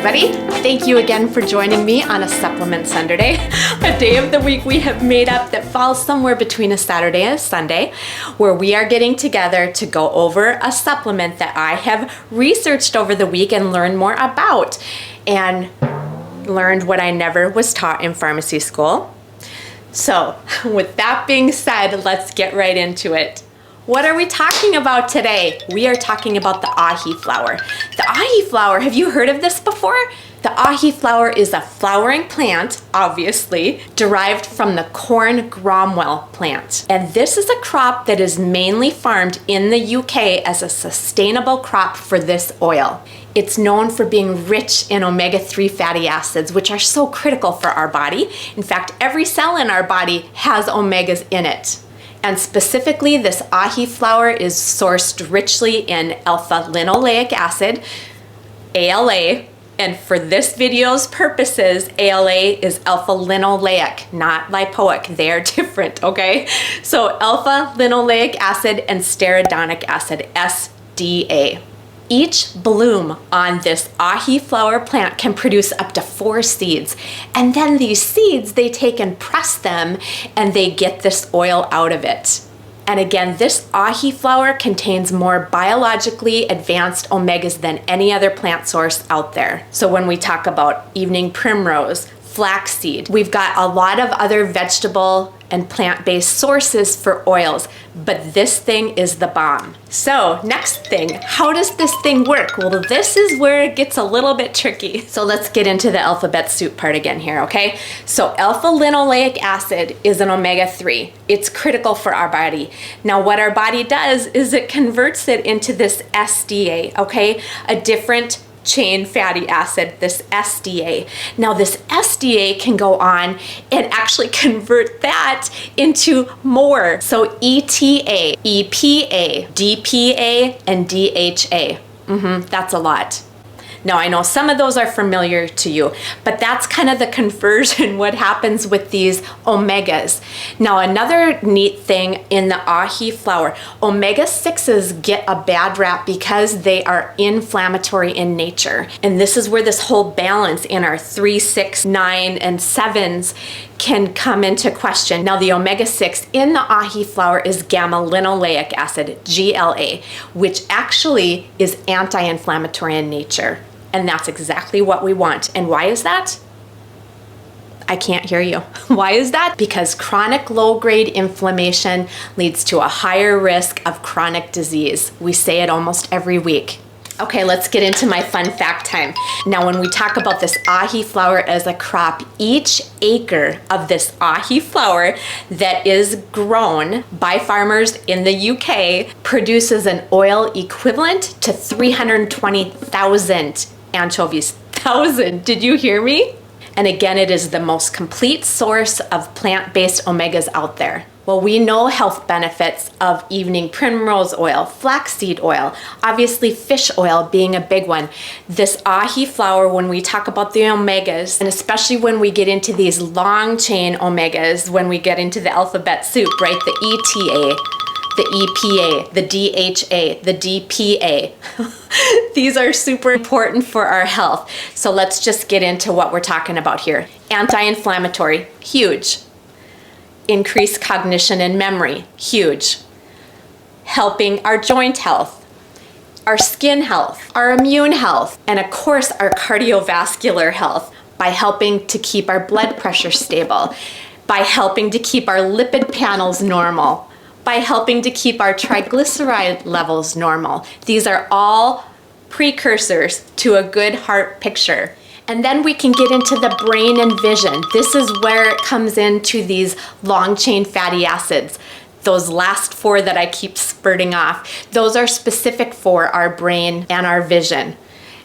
everybody. Thank you again for joining me on a Supplement Sunderday, a day of the week we have made up that falls somewhere between a Saturday and a Sunday, where we are getting together to go over a supplement that I have researched over the week and learned more about, and learned what I never was taught in pharmacy school. So with that being said, let's get right into it. What are we talking about today? We are talking about the AHI flower. The AHI flower, have you heard of this before? The AHI flower is a flowering plant, obviously, derived from the corn gromwell plant. And this is a crop that is mainly farmed in the UK as a sustainable crop for this oil. It's known for being rich in omega-3 fatty acids, which are so critical for our body. In fact, every cell in our body has omegas in it. And specifically, this AHI flower is sourced richly in alpha-linoleic acid, ALA, and for this video's purposes, ALA is alpha-linoleic, not lipoic. They are different, okay? So alpha-linoleic acid and stearidonic acid, SDA. Each bloom on this AHI flower plant can produce up to 4 seeds. And then these seeds, they take and press them and they get this oil out of it. And again, this AHI flower contains more biologically advanced omegas than any other plant source out there. So when we talk about evening primrose, flaxseed, we've got a lot of other vegetable and plant-based sources for oils, but this thing is the bomb. So next thing, how does this thing work? Well, this is where it gets a little bit tricky. So let's get into the alphabet soup part again here, okay? So alpha-linoleic acid is an omega-3. It's critical for our body. Now what our body does is it converts it into this SDA, okay? A different chain fatty acid, this SDA. Now this SDA can go on and actually convert that into more. So ETA, EPA, DPA, and DHA. That's a lot. Now I know some of those are familiar to you, but that's kind of the conversion, what happens with these omegas. Now another neat thing in the AHI flower, omega-6s get a bad rap because they are inflammatory in nature. And this is where this whole balance in our 3, 6, 9, and 7s can come into question. Now the omega-6 in the AHI flower is gamma-linoleic acid, GLA, which actually is anti-inflammatory in nature. And that's exactly what we want. And why is that? I can't hear you. Why is that? Because chronic low-grade inflammation leads to a higher risk of chronic disease. We say it almost every week. Okay, let's get into my fun fact time. Now, when we talk about this AHI flower as a crop, each acre of this AHI flower that is grown by farmers in the UK produces an oil equivalent to 320,000 anchovies. 1,000, did you hear me? And again, it is the most complete source of plant-based omegas out there. Well, we know health benefits of evening primrose oil, flaxseed oil, obviously fish oil being a big one. This AHI flower, when we talk about the omegas, and especially when we get into these long chain omegas, when we get into the alphabet soup, right? The ETA, the EPA, the DHA, the DPA. These are super important for our health. So let's just get into what we're talking about here. Anti-inflammatory, huge. Increased cognition and memory, huge. Helping our joint health, our skin health, our immune health, and of course our cardiovascular health by helping to keep our blood pressure stable, by helping to keep our lipid panels normal, by helping to keep our triglyceride levels normal. These are all precursors to a good heart picture. And then we can get into the brain and vision. This is where it comes into these long chain fatty acids. Those last 4 that I keep spurting off, those are specific for our brain and our vision.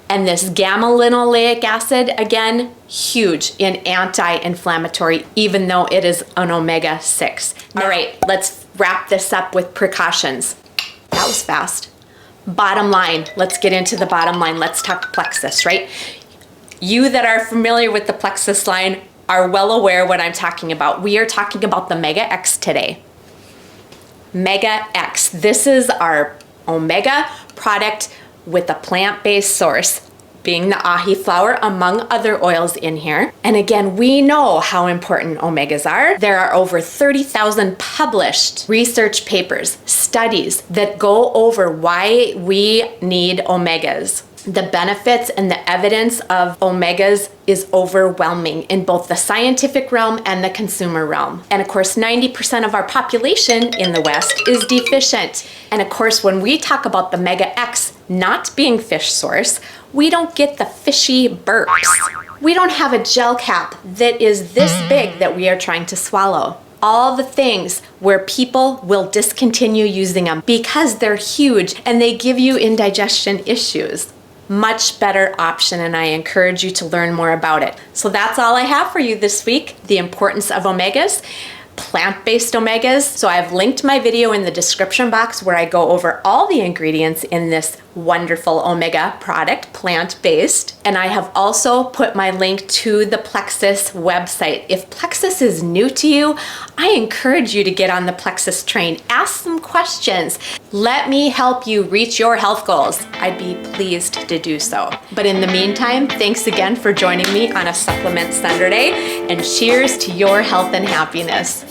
And this gamma-linoleic acid, again, huge in anti-inflammatory, even though it is an omega-6. All right, let's wrap this up with precautions. That was fast. Bottom line, let's get into the bottom line. Let's talk Plexus, right? You that are familiar with the Plexus line are well aware what I'm talking about. We are talking about the Mega X today. Mega X. This is our omega product with a plant-based source. being the AHI flower, among other oils in here. And again, we know how important omegas are. There are over 30,000 published research papers, studies that go over why we need omegas. The benefits and the evidence of omegas is overwhelming in both the scientific realm and the consumer realm. And of course, 90% of our population in the West is deficient. And of course, when we talk about the Mega X not being fish source, we don't get the fishy burps. We don't have a gel cap that is this big that we are trying to swallow. All the things where people will discontinue using them because they're huge and they give you indigestion issues. Much better option, and I encourage you to learn more about it. So that's all I have for you this week, the importance of omegas, plant-based omegas. So I've linked my video in the description box where I go over all the ingredients in this wonderful omega product, plant-based. And I have also put my link to the Plexus website. If Plexus is new to you, I encourage you to get on the Plexus train. Ask some questions. Let me help you reach your health goals. I'd be pleased to do so. But in the meantime, thanks again for joining me on a Supplement Sunderday, and cheers to your health and happiness.